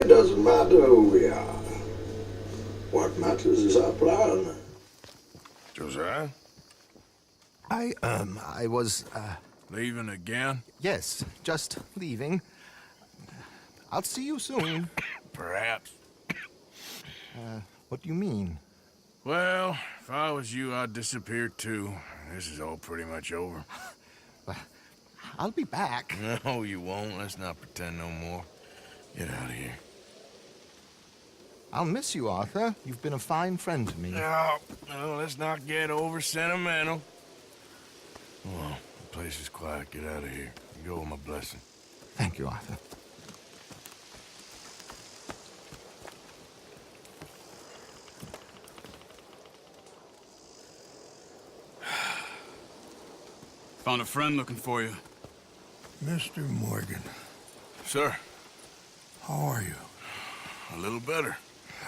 It doesn't matter who we are. What matters is our plan. Josiah? I was, Leaving again? yes, just leaving. I'll see you soon. Perhaps. What do you mean? Well, if I was you, I'd disappear too. This is all pretty much over. I'll be back. No, you won't. Let's not pretend no more. Get out of here. I'll miss you, Arthur. You've been a fine friend to me. No, let's not get over sentimental. Well, the place is quiet. Get out of here. You go with my blessing. Thank you, Arthur. Found a friend looking for you. Mr. Morgan, Sir, how are you? a little better.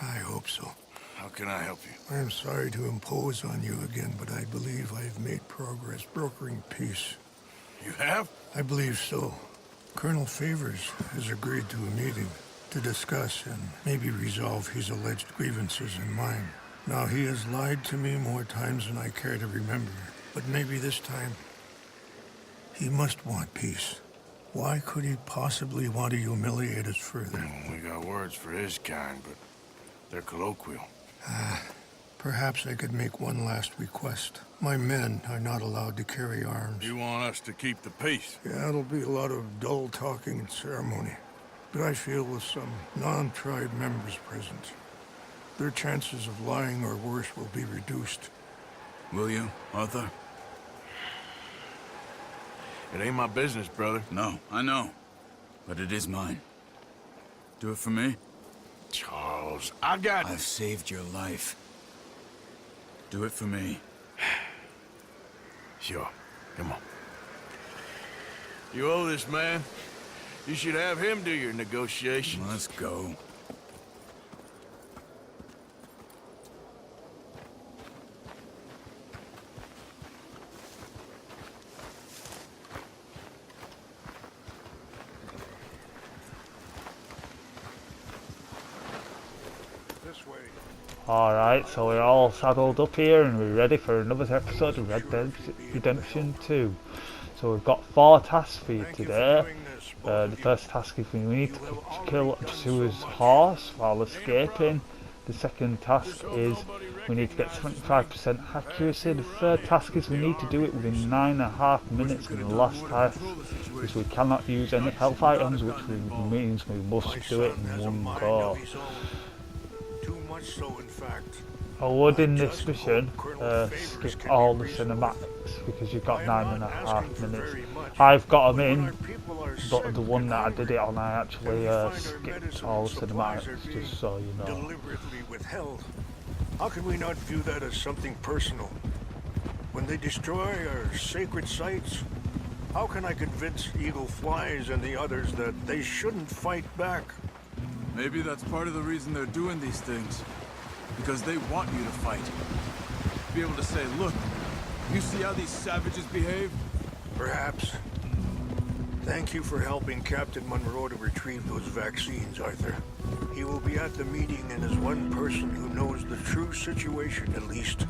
I hope so. How can I help you? I am sorry to impose on you again, but I believe I have made progress brokering peace. You have? I believe so. Colonel Favors has agreed to a meeting to discuss and maybe resolve his alleged grievances and mine. Now, he has lied to me more times than I care to remember, but maybe this time he must want peace. Why could he possibly want to humiliate us further? We got words for his kind, but they're colloquial. Perhaps I could make one last request. My men are not allowed to carry arms. You want us to keep the peace? Yeah, it'll be a lot of dull talking and ceremony. But I feel with some non-tribe members present, their chances of lying or worse will be reduced. Will you, Arthur? It ain't my business, brother. No, I know. But it is mine. Do it for me? Charles, I got... I've saved your life. Do it for me. Sure. Come on. You owe this man. You should have him do your negotiations. Let's go. Alright, so we're all saddled up here and we're ready for another episode of Red Dead Redemption 2. So we've got 4 tasks for you today. The first task is we need to kill a pursuer's horse while escaping. The second task is we need to get 75% accuracy. The third task is we need to do it within 9.5 minutes. And the last task is we cannot use any health items, which means we must do it in one go. So, in fact, I would in this mission skip all the cinematics because you've got 9.5 minutes. I've got them in, but the one that I did it on, I actually skipped all the cinematics, just so you know. Deliberately withheld. How can we not view that as something personal? When they destroy our sacred sites, how can I convince Eagle Flies and the others that they shouldn't fight back? Maybe that's part of the reason they're doing these things. Because they want you to fight. Be able to say, look, you see how these savages behave? Perhaps. Thank you for helping Captain Monroe to retrieve those vaccines, Arthur. He will be at the meeting and is one person who knows the true situation, at least.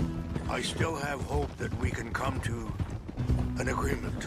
I still have hope that we can come to an agreement.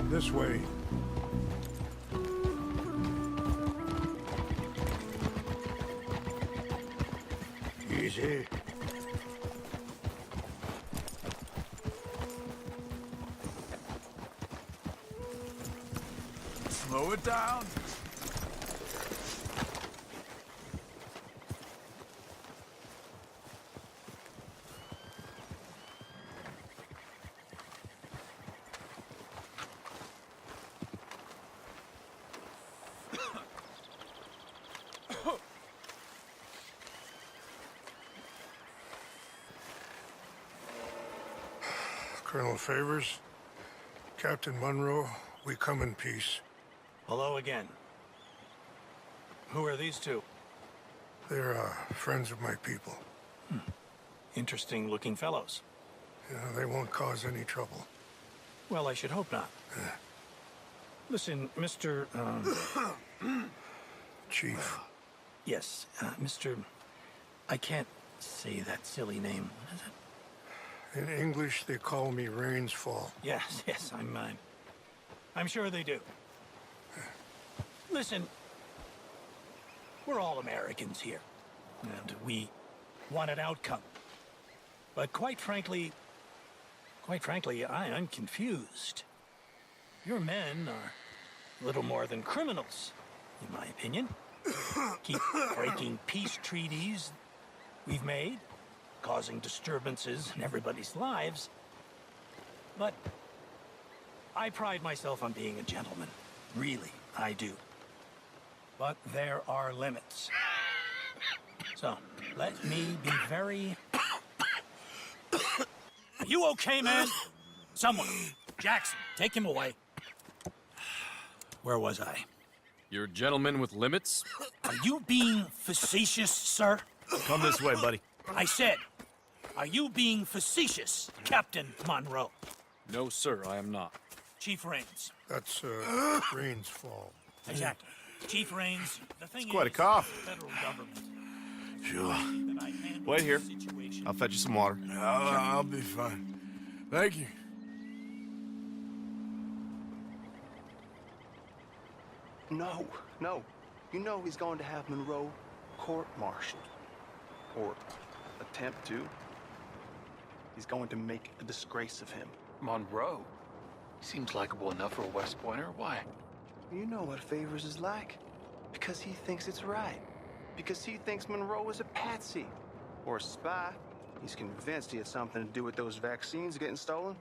This way. Easy. Slow it down. Colonel Favors, Captain Monroe, we come in peace. Hello again. Who are these two? They're friends of my people. Interesting looking fellows. Yeah, they won't cause any trouble. Well, I should hope not. Listen, Mr. Chief. Yes, Mr. I can't say that silly name. What is it? In English, they call me Rainsfall. Yes, I'm sure they do. Listen, we're all Americans here, and we want an outcome. But quite frankly, I'm confused. Your men are little more than criminals, in my opinion. Keep breaking peace treaties we've made, causing disturbances in everybody's lives. But I pride myself on being a gentleman. Really, I do. But there are limits. So, let me be very... Are you okay, man? Someone. Jackson, take him away. Where was I? You're a gentleman with limits? Are you being facetious, sir? Come this way, buddy. I said, are you being facetious, Captain Monroe? No, sir, I am not. Chief Rains. That's Rainsfall. Exactly. Chief Rains, the thing quite a is, cough. the federal government. Sure. that I handle Wait here. the situation. I'll fetch you some water. I'll be fine. Thank you. No. You know he's going to have Monroe court-martialed. Or attempt to. He's going to make a disgrace of him. Monroe? Seems likable enough for a West Pointer. Why? You know what Favors is like. Because he thinks it's right. Because he thinks Monroe is a patsy. Or a spy. He's convinced he had something to do with those vaccines getting stolen.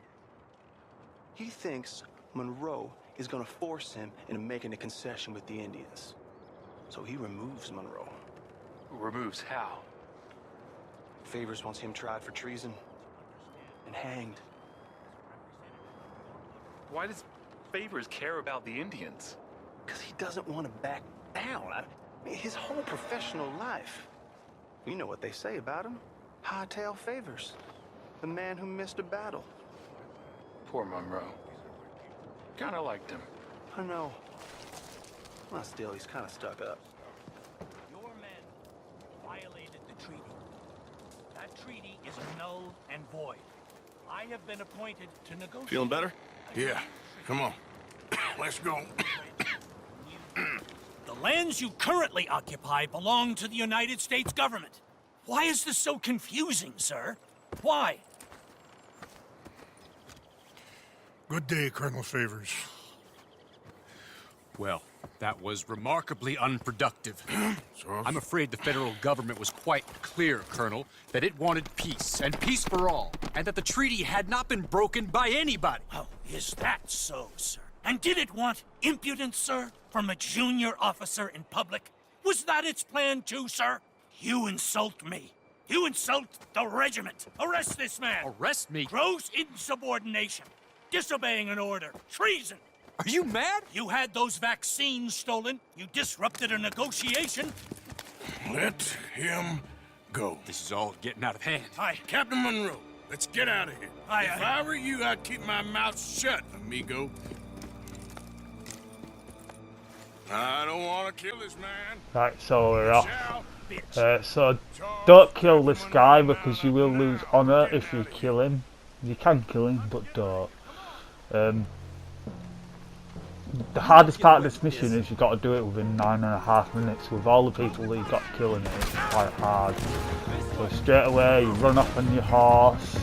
He thinks Monroe is gonna force him into making a concession with the Indians. So he removes Monroe. Removes how? Favors wants him tried for treason and hanged. Why does Favors care about the Indians? Because he doesn't want to back down. His whole professional life. You know what they say about him. Hightail Favors. The man who missed a battle. Poor Monroe. Kinda liked him. I know. Well, still, he's kind of stuck up. Your men violated the treaty. That treaty is null and void. I have been appointed to negotiate. Feeling better? Yeah, come on. Let's go. The lands you currently occupy belong to the United States government. Why is this so confusing, sir? Why? Good day, Colonel Favors. Well, that was remarkably unproductive. I'm afraid the federal government was quite clear, Colonel, that it wanted peace, and peace for all, and that the treaty had not been broken by anybody. Oh, is that so, sir? And did it want impudence, sir, from a junior officer in public? Was that its plan too, sir? You insult me. You insult the regiment. Arrest this man. Arrest me? Gross insubordination. Disobeying an order. Treason. Are you mad? You had those vaccines stolen. You disrupted a negotiation. Let him go. This is all getting out of hand. Aye. Captain Monroe, let's get out of here. Aye, If aye. I were you, I'd keep my mouth shut, amigo. I don't want to kill this man. Right, so we're off. Shall So don't kill this guy because you will lose honour if you kill him. You can kill him, but don't. the hardest part of this mission is you've got to do it within 9.5 minutes. With all the people that you've got to kill in it, it's quite hard. So straight away you run off on your horse.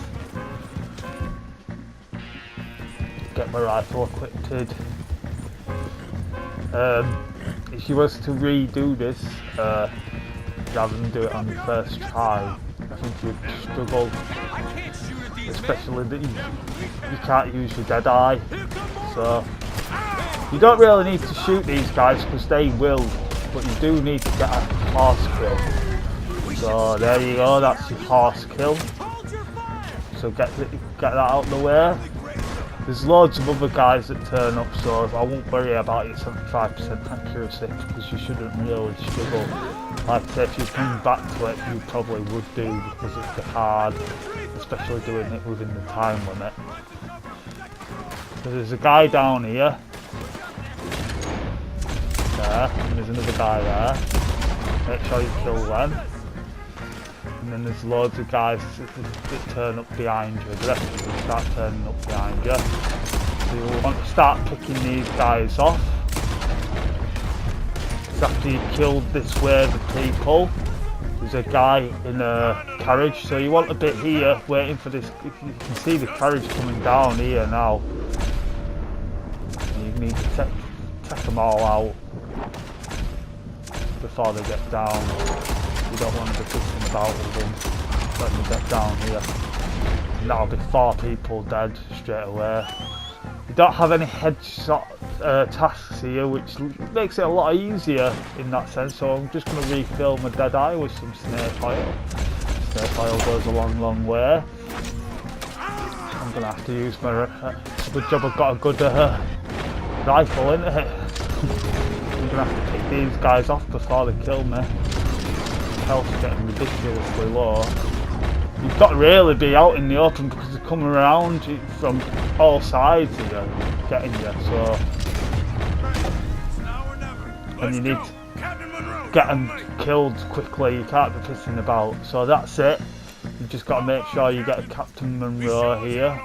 Get my rifle equipped. If you was to redo this, rather than do it on your first try, I think you'd struggle. Especially that you can't use your Deadeye. So you don't really need to shoot these guys because they will, but you do need to get a horse kill. So there you go, that's your horse kill. So get that out of the way. There's loads of other guys that turn up, so I won't worry about your 75% accuracy because you shouldn't really struggle. Like I say, if you come back to it, you probably would do because it's hard, especially doing it within the time limit. So there's a guy down here. There, and there's another guy there. Make sure you kill them. And then there's loads of guys that turn up behind you. The rest of them start turning up behind you. So you'll want to start picking these guys off. So after you've killed this wave of people, there's a guy in a carriage. So you want a bit here, waiting for this. If you can see the carriage coming down here now. You need to take them all out before they get down. You don't want to be pushing about with them. Let them get down here. And that'll be 4 people dead straight away. You don't have any headshot tasks here, which makes it a lot easier in that sense. So I'm just going to refill my Deadeye with some snake oil. Snake oil goes a long way. I'm going to have to use my... it's a good job I've got a good rifle, isn't it? I'm going to have to pick these guys off before they kill me. Health's getting ridiculously low. You've got to really be out in the open because they're coming around you from all sides here, getting you. So, and you need to get them killed quickly. You can't be pissing about. So that's it. You just got to make sure you get a Captain Monroe here,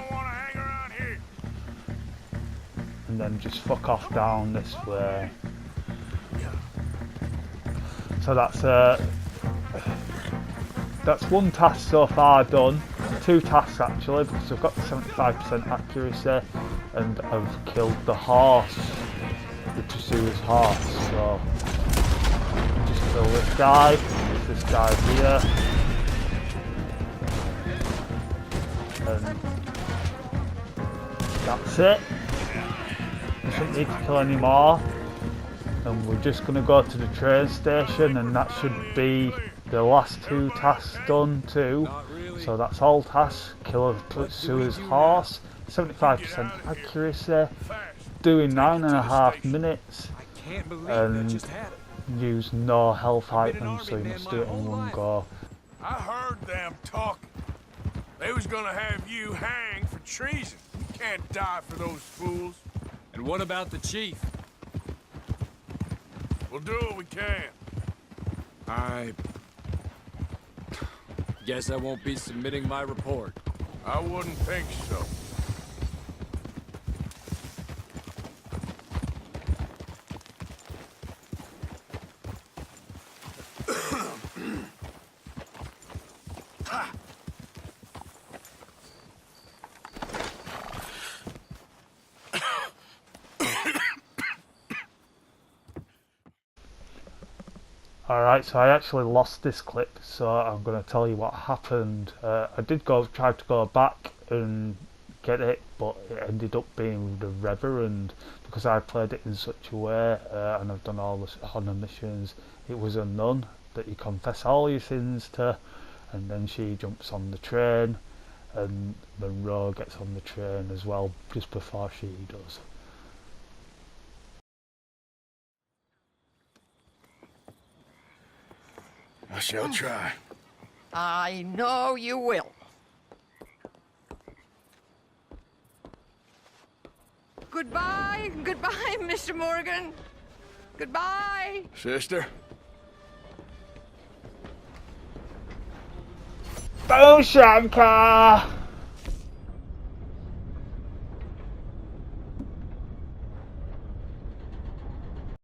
and then just fuck off down this way. So that's one task so far done. 2 tasks actually, because I've got 75% accuracy and I've killed the horse, the pursuer's horse. So just kill this guy, this guy here, and that's it. We shouldn't need to kill any more. And we're just going to go to the train station, and that should be the last 2 tasks done too. So that's all tasks. Kill a pursuer's horse, 75% accuracy, doing 9.5 minutes, and use no health items, so you must do it in one go. I heard them talking. They was gonna have you hanged for treason. You can't die for those fools. And what about the chief? We'll do what we can. I guess I won't be submitting my report. I wouldn't think so. Alright, so I actually lost this clip, so I'm going to tell you what happened. I did try to go back and get it, but it ended up being the Reverend, because I played it in such a way, and I've done all the honor missions. It was a nun that you confess all your sins to, and then she jumps on the train, and Monroe gets on the train as well, just before she does. I shall try. I know you will. Goodbye, goodbye, Mr. Morgan. Goodbye. Sister? Bo Shankar!